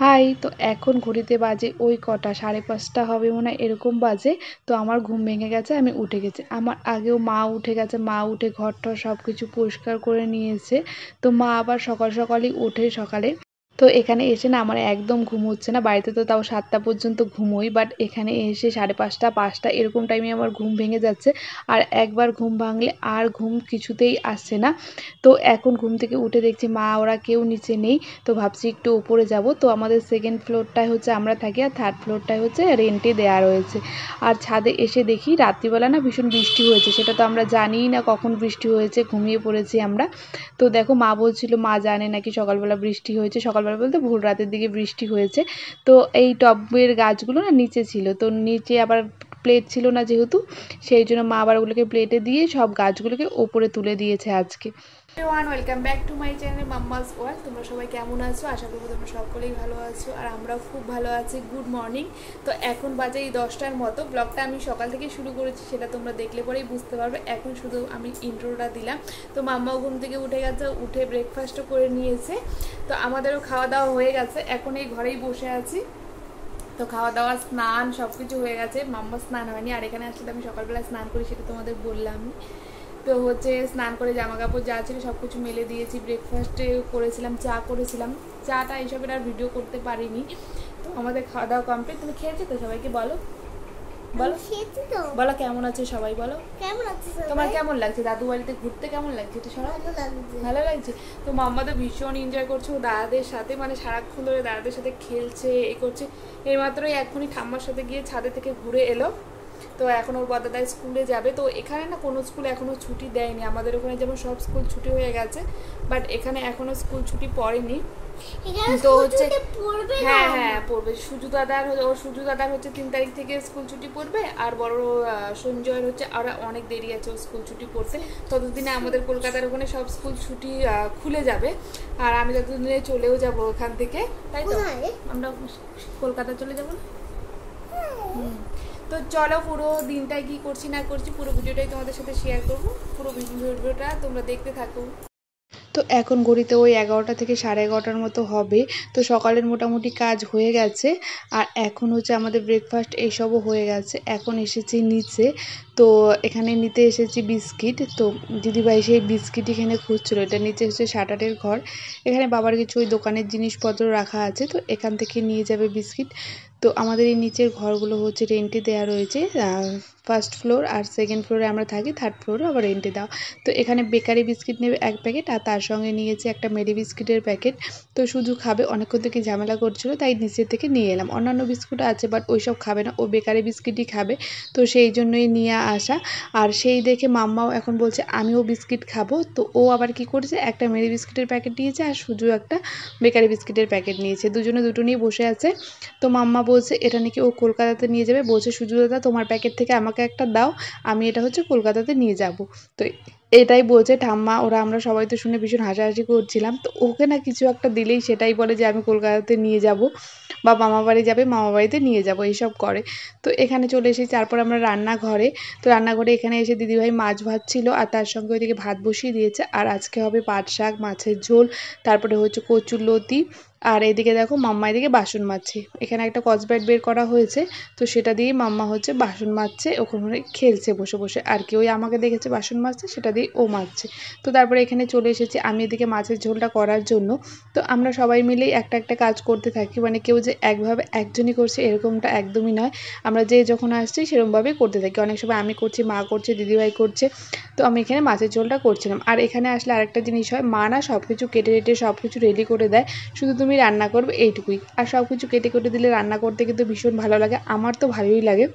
High, তো এখন ঘড়িতে বাজে ওই কটা 5:30 হবে মনে হয়, এরকম বাজে। তো আমার ঘুম ভেঙে গেছে, আমি উঠে গেছি। আমার আগেও মা উঠে গেছে, মা উঠে ঘর টর সব কিছু পরিষ্কার করে নিয়েছে। তো মা আবার সকাল সকালই ওঠে সকালে। তো এখানে এসে না আমার একদম ঘুম হচ্ছে না। বাড়িতে তো তাও 7টা পর্যন্ত ঘুমোই, বাট এখানে এসে 5:30 5টা এরকম টাইমে আমার ঘুম ভেঙে যাচ্ছে। আর একবার ঘুম ভাঙলে আর ঘুম কিছুতেই আসছে না। তো এখন ঘুম থেকে উঠে দেখছি মা ওরা কেউ নিচে নেই। তো ভাবছি একটু উপরে যাব। তো আমাদের সেকেন্ড ফ্লোরটায় হচ্ছে আমরা থাকি, আর থার্ড ফ্লোরটায় হচ্ছে রেন্টে দেওয়া রয়েছে। আর ছাদে এসে দেখি রাত্রিবেলা না ভীষণ বৃষ্টি হয়েছে, সেটা তো আমরা জানিই না কখন বৃষ্টি হয়েছে, ঘুমিয়ে পড়েছি আমরা। তো দেখো মা বলছিল মা জানে নাকি সকালবেলা বৃষ্টি হয়েছে, সকালবেলা বলতে ভোর রাতের দিকে বৃষ্টি হয়েছে। তো এই টবের গাছগুলো না নিচে ছিল, তো নিচে আবার প্লেট ছিল না যেহেতু, সেই জন্য মা আবার ওগুলোকে প্লেটে দিয়ে সব গাছগুলোকে ওপরে তুলে দিয়েছে আজকে। Everyone, welcome back to my channel mamma's world. তোমরা সবাই কেমন আছো? আশা করবো তোমরা সকলেই ভালো আছো, আর আমরাও খুব ভালো আছি। Good morning. তো এখন বাজে এই 10টার মতো। ব্লগটা আমি সকাল থেকে শুরু করেছি, সেটা তোমরা দেখলে পরেই বুঝতে পারবে। এখন শুধু আমি ইন্ট্রোটা দিলাম। তো মাম্মাও ঘুম থেকে উঠে গেছে, উঠে ব্রেকফাস্টও করে নিয়েছে। তো আমাদেরও খাওয়া দাওয়া হয়ে গেছে, এখন এই ঘরেই বসে আছি। তো খাওয়া দাওয়া স্নান সব কিছু হয়ে গেছে, মাম্মা স্নান হয়নি। আর এখানে আসলে আমি সকালবেলা স্নান করি, সেটা তোমাদের বললাম। তো হচ্ছে স্নান করে জামা কাপড় যা ছিল সব কিছু মেলে দিয়েছি। ব্রেকফাস্টে করেছিলাম, চা করেছিলাম। চাটা এইসবের আর ভিডিও করতে পারিনি। তো আমাদের খাওয়া দাওয়া কমপ্লিট। তুমি খেয়েছো তো? সবাইকে বলো, বলো বলো কেমন আছে সবাই, বলো কেমন আছে। তোমার কেমন লাগছে দাদু বাড়িতে ঘুরতে? কেমন লাগছে? এটা সবাই ভালো লাগছে। তো মাম্মা তো ভীষণ এনজয় করছে ও দাদাদের সাথে, মানে সারাক্ষণ ধরে দাদাদের সাথে খেলছে, এ করছে। এইমাত্রই এখনই ঠাম্মার সাথে গিয়ে ছাদে থেকে ঘুরে এলো। তো এখন ওর বড়দাদা স্কুলে যাবে। তো এখানে না কোনো স্কুল এখনও ছুটি দেয়নি। আমাদের ওখানে যেমন সব স্কুল ছুটি হয়ে গেছে, বাট এখানে এখনও স্কুল ছুটি পড়েনি। তো হচ্ছে হ্যাঁ হ্যাঁ পড়বে। সুজু দাদার হচ্ছে 3 তারিখ থেকে স্কুল ছুটি পড়বে, আর বড় সঞ্জয়ের হচ্ছে আর অনেক দেরি আছে ও স্কুল ছুটি পড়তে। ততদিনে আমাদের কলকাতার ওখানে সব স্কুল ছুটি খুলে যাবে, আর আমি ততদিনে চলেও যাব ওখান থেকে। তাই তো আমরা কলকাতা চলে যাবো না? তো চলো পুরো দিনটা কি করছি না করছি পুরো ভিডিওটাই তোমাদের সাথে শেয়ার করবো। পুরো ভিডিওটা তোমরা দেখতে থাকো। তো এখন ঘড়িতে ওই 11টা থেকে 11:30টার মতো হবে। তো সকালের মোটামুটি কাজ হয়ে গেছে, আর এখন হচ্ছে আমাদের ব্রেকফাস্ট এইসবও হয়ে গেছে। এখন এসেছি নিচে। তো এখানে নিতে এসেছি বিস্কিট। তো দিদিভাই সেই বিস্কিট এখানে খুঁজছিল। এটা নিচে হচ্ছে শাটারের ঘর, এখানে বাবার কিছু ওই দোকানের জিনিসপত্র রাখা আছে, তো এখান থেকে নিয়ে যাবে বিস্কিট। তো আমাদের এই নিচের ঘরগুলো হচ্ছে রেন্টে দেওয়া রয়েছে। ফার্স্ট ফ্লোর আর সেকেন্ড ফ্লোরে আমরা থাকি, থার্ড ফ্লোরে আবার রেন্টে দেওয়া। তো এখানে বেকারি বিস্কিট নেবে 1 প্যাকেট, আর তার সঙ্গে নিয়েছে একটা মেরি বিস্কিটের প্যাকেট। তো শুধু খাবে, অনেকক্ষণ থেকে ঝামেলা করছিল, তাই নিচে থেকে নিয়ে এলাম। অন্যান্য বিস্কুট আছে, বাট ওইসব খাবে না, ও বেকারি বিস্কিটই খাবে। তো সেই জন্যই নিয়ে আসা। আর সেই দেখে মাম্মাও এখন বলছে আমিও বিস্কিট খাবো। তো ও আবার কি করেছে, একটা মেরি বিস্কিটের প্যাকেট নিয়েছে আর শুধু একটা বেকারি বিস্কিটের প্যাকেট নিয়েছে। দুজনে দুটো নিয়ে বসে আছে। তো মাম্মা বলছে এটা নাকি ও কলকাতাতে নিয়ে যাবে। বলছে সুজু দাদা তোমার প্যাকেট থেকে আমাকে একটা দাও, আমি এটা হচ্ছে কলকাতাতে নিয়ে যাব। তো এটাই বলছে ঠাম্মা। আমরা সবাই তো শুনে ভীষণ হাসাহাসি করছিলাম। তো ওকে না কিছু একটা দিলেই সেটাই বলে যে আমি কলকাতাতে নিয়ে যাব, বা মামা বাড়ি যাবে মামা বাড়িতে নিয়ে যাব, এইসব করে। তো এখানে চলে এসেছি, তারপর আমরা রান্নাঘরে। তো রান্নাঘরে এখানে এসে দিদিভাই মাছ ভাজছিল, আর তার সঙ্গে ওইদিকে ভাত বসিয়ে দিয়েছে। আর আজকে হবে পাট শাক, মাছের ঝোল, তারপরে হচ্ছে কচুর লতি। আর এদিকে দেখো মাম্মা এদিকে বাসন মাজছে। এখানে একটা কসব্যাট বের করা হয়েছে, তো সেটা দিয়েই মাম্মা হচ্ছে বাসন মাজছে, ওখানে খেলছে বসে বসে। আর কি ওই আমাকে দেখেছে বাসন মাজছে, সেটা দিয়ে ও মাজছে। তো তারপরে এখানে চলে এসেছি আমি এদিকে মাছের ঝোলটা করার জন্য। তো আমরা সবাই মিলেই একটা একটা কাজ করতে থাকি, মানে কেউ যে একভাবে একজনই করছে এরকমটা একদমই নয়। আমরা যে যখন আসছি সেরকমভাবেই করতে থাকি। অনেক সময় আমি করছি, মা করছে, দিদিভাই করছে। তো আমি এখানে মাছের ঝোলটা করছিলাম। আর এখানে আসলে আরেকটা জিনিস হয়, মা না সব কিছু কেটে কেটে সব কিছু রেডি করে দেয়, শুধু তুমি রান্না করবে এইটুকুই। আর সব কিছু কেটে কেটে দিলে রান্না করতে কিন্তু ভীষণ ভালো লাগে, আমার তো ভালোই লাগে।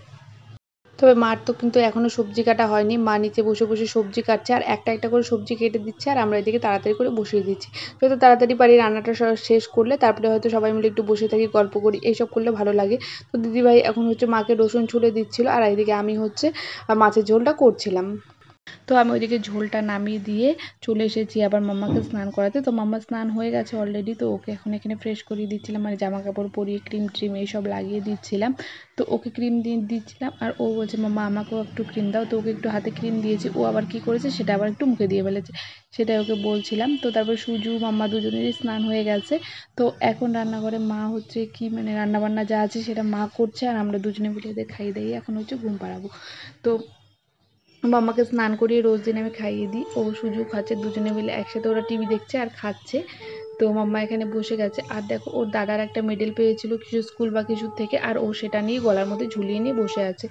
তবে মার তো কিন্তু এখনও সবজি কাটা হয়নি, মা নিচে বসে বসে সবজি কাটছে, আর একটা একটা করে সবজি কেটে দিচ্ছে, আর আমরা এদিকে তাড়াতাড়ি করে বসিয়ে দিচ্ছি। যত তাড়াতাড়ি পারি রান্নাটা শেষ করলে তারপরে হয়তো সবাই মিলে একটু বসে থাকি, গল্প করি, এইসব করলে ভালো লাগে। তো দিদিভাই এখন হচ্ছে মাকে রসুন ছুলে দিচ্ছিল, আর এইদিকে আমি হচ্ছে মাছের ঝোলটা করছিলাম। তো আমি ওইদিকে ঝোলটা নামিয়ে দিয়ে চলে এসেছি আবার মাম্মাকে স্নান করাতে। তো মাম্মা স্নান হয়ে গেছে অলরেডি, তো ওকে এখন এখানে ফ্রেশ করিয়ে দিচ্ছিলাম, মানে জামা কাপড় পরিয়ে ক্রিম ট্রিম এইসব লাগিয়ে দিচ্ছিলাম। তো ওকে ক্রিম দিয়ে দিচ্ছিলাম আর ও বলছে মাম্মা আমাকেও একটু ক্রিম দাও। তো ওকে একটু হাতে ক্রিম দিয়েছি, ও আবার কি করেছে সেটা আবার একটু মুখে দিয়ে ফেলেছে, সেটাই ওকে বলছিলাম। তো তারপর সুজু মাম্মা দুজনেরই স্নান হয়ে গেছে। তো এখন রান্নাঘরে মা হচ্ছে কি মানে রান্নাবান্না যা আছে সেটা মা করছে, আর আমরা দুজনে মিলে এদের খাইয়ে দিয়ে এখন হচ্ছে ঘুম পাড়াবো। তো মাম্মাকে স্নান করিয়ে রোজ দিন আমি খাইয়ে দিই, ও সুজু খাচ্ছে, দুজনে মিলে একসাথে ওরা টিভি দেখছে আর খাচ্ছে। তো মাম্মা এখানে বসে গেছে, আর দেখো ওর দাদার একটা মেডেল পেয়েছিল কিছু স্কুল বা কিছুর থেকে, আর ও সেটা নিয়ে গলার মধ্যে ঝুলিয়ে নিয়ে বসে আছে।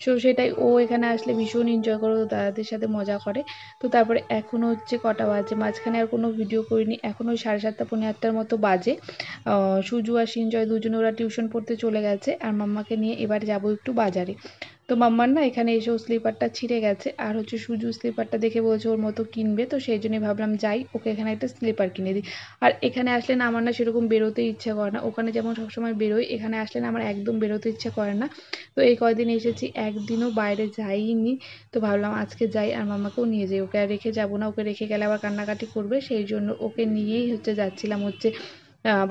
সো সেটাই ও এখানে আসলে ভীষণ এনজয় করে, ও দাদাদের সাথে মজা করে। তো তারপরে এখনও হচ্ছে কটা বাজে, মাঝখানে আর কোনো ভিডিও করিনি, এখন ওই 7:30 পৌনে 8টার মতো বাজে। সুজু আর সিনজয় দুজনে ওরা টিউশন পড়তে চলে গেছে, আর মাম্মাকে নিয়ে এবার যাবো একটু বাজারে। তো মাম্মার না এখানে এসেও স্লিপারটা ছিঁড়ে গেছে, আর হচ্ছে সুজু স্লিপারটা দেখে বলছে ওর মতো কিনবে, তো সেই জন্যই ভাবলাম যাই ওকে এখানে একটা স্লিপার কিনে দিই। আর এখানে আসলে না আমার না সেরকম বেরোতে ইচ্ছা করে না, ওখানে যেমন সবসময় বেরোই এখানে আসলে না আমার একদম বেরোতে ইচ্ছা করে না। তো এই কয়দিন এসেছি একদিনও বাইরে যাইনি, তো ভাবলাম আজকে যাই আর মাম্মাকেও নিয়ে যাই, ওকে আর রেখে যাবো না, ওকে রেখে গেলে আবার কান্নাকাটি করবে, সেই জন্য ওকে নিয়েই হচ্ছে যাচ্ছিলাম হচ্ছে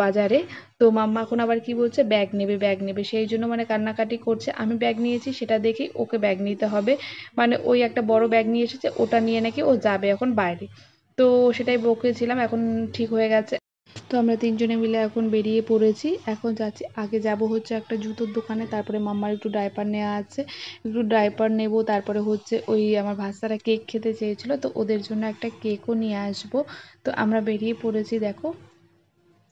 বাজারে। তো মাম্মা এখন আবার কি বলছে ব্যাগ নেবে ব্যাগ নেবে, সেই জন্য মানে কান্নাকাটি করছে। আমি ব্যাগ নিয়েছি সেটা দেখেই ওকে ব্যাগ নিতে হবে, মানে ওই একটা বড় ব্যাগ নিয়ে এসেছে, ওটা নিয়ে নাকি ও যাবে এখন বাইরে। তো সেটাই বকেছিলাম, এখন ঠিক হয়ে গেছে। তো আমরা তিনজনে মিলে এখন বেরিয়ে পড়েছি, এখন যাচ্ছি, আগে যাব হচ্ছে একটা জুতোর দোকানে, তারপরে মাম্মার একটু ডাইপার নেওয়া আছে, একটু ডাইপার নেব, তারপরে হচ্ছে ওই আমার ভাস্তারা কেক খেতে চেয়েছিলো, তো ওদের জন্য একটা কেকও নিয়ে আসবো। তো আমরা বেরিয়ে পড়েছি দেখো।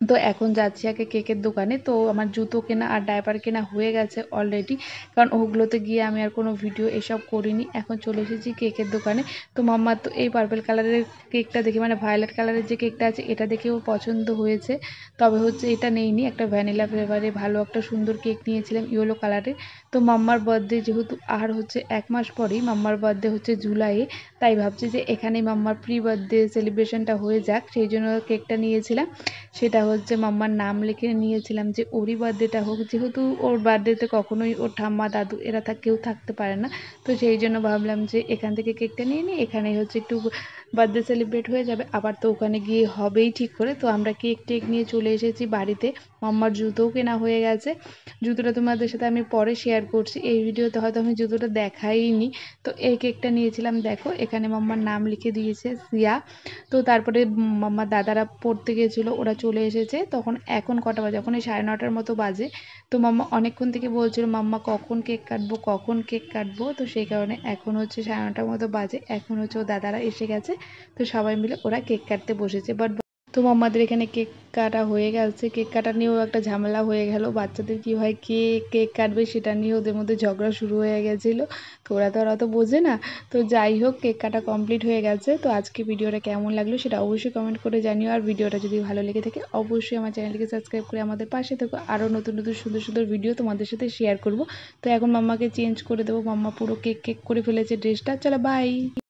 তো এখন যাচ্ছি আগে কেকের দোকানে। তো আমার জুতো কেনা আর ডাইপার কেনা হয়ে গেছে অলরেডি, কারণ ওগুলোতে গিয়ে আমি আর কোনো ভিডিও এসব করিনি। এখন চলে এসেছি কেকের দোকানে। তো মাম্মার তো এই পার্পল কালারের কেকটা দেখে, মানে ভায়োলেট কালারের যে কেকটা আছে এটা দেখে ওর পছন্দ হয়েছে, তবে হচ্ছে এটা নেইনি, একটা ভ্যানিলা ফ্লেভারে ভালো একটা সুন্দর কেক নিয়েছিলাম ইয়েলো কালারের। তো মাম্মার বার্থডে যেহেতু আর হচ্ছে 1 মাস পরেই, মাম্মার বার্থডে হচ্ছে জুলাইয়ে, তাই ভাবছি যে এখানেই মাম্মার প্রি বার্থডে সেলিব্রেশনটা হয়ে যাক, সেই জন্য কেকটা নিয়েছিলাম। সেটা হচ্ছে মাম্মার নাম লিখে নিয়েছিলাম যে ওরই বার্থডেটা হোক, যেহেতু ওর বার্থডেতে কখনোই ওর ঠাম্মা দাদু এরা কেউ থাকতে পারে না, তো সেই জন্য ভাবলাম যে এখান থেকে কেকটা নিয়ে নিই, এখানেই হচ্ছে একটু বার্থডে সেলিব্রেট হয়ে যাবে, আবার তো ওখানে গিয়ে হবেই ঠিক করে। তো আমরা কেক টেক নিয়ে চলে এসেছি বাড়িতে, মাম্মার জুতোও কেনা হয়ে গেছে। জুতোটা তোমাদের সাথে আমি পরে শেয়ার করছি, এই ভিডিওতে হয়তো আমি জুতোটা দেখাইনি। তো এই কেকটা নিয়েছিলাম, দেখো এখানে মাম্মার নাম লিখে দিয়েছে সিয়া। তো তারপরে মাম্মার দাদারা পড়তে গেছিলো, ওরা চলে এসেছে তখন, এখন কটা বাজে, এখন এই 9:30 মতো বাজে। তো মাম্মা অনেকক্ষণ থেকে বলছিল মাম্মা কখন কেক কাটবো কখন কেক কাটবো, তো সেই কারণে এখন হচ্ছে 9:30 মতো বাজে, এখন হচ্ছে ও দাদারা এসে গেছে, তো সবাই মিলে ওরা কেক কাটতে বসেছে। বাট তো মাম্মাদের এখানে কেক কাটা হয়ে গেছে, কেক কাটা নিয়েও একটা ঝামেলা হয়ে গেল, বাচ্চাদের কী হয় কে কেক কাটবে সেটা নিয়ে ওদের মধ্যে ঝগড়া শুরু হয়ে গেছিলো। তো ওরা তো বোঝে না। তো যাই হোক কেক কাটা কমপ্লিট হয়ে গেছে। তো আজকে ভিডিওটা কেমন লাগলো সেটা অবশ্যই কমেন্ট করে জানিও, আর ভিডিওটা যদি ভালো লেগে থাকে অবশ্যই আমার চ্যানেলটিকে সাবস্ক্রাইব করে আমাদের পাশে থেকো, আরও নতুন নতুন সুন্দর সুন্দর ভিডিও তোমাদের সাথে শেয়ার করব। তো এখন মাম্মাকে চেঞ্জ করে দেবো, মাম্মা পুরো কেক কেক করে ফেলেছে ড্রেসটা। চলো বাই।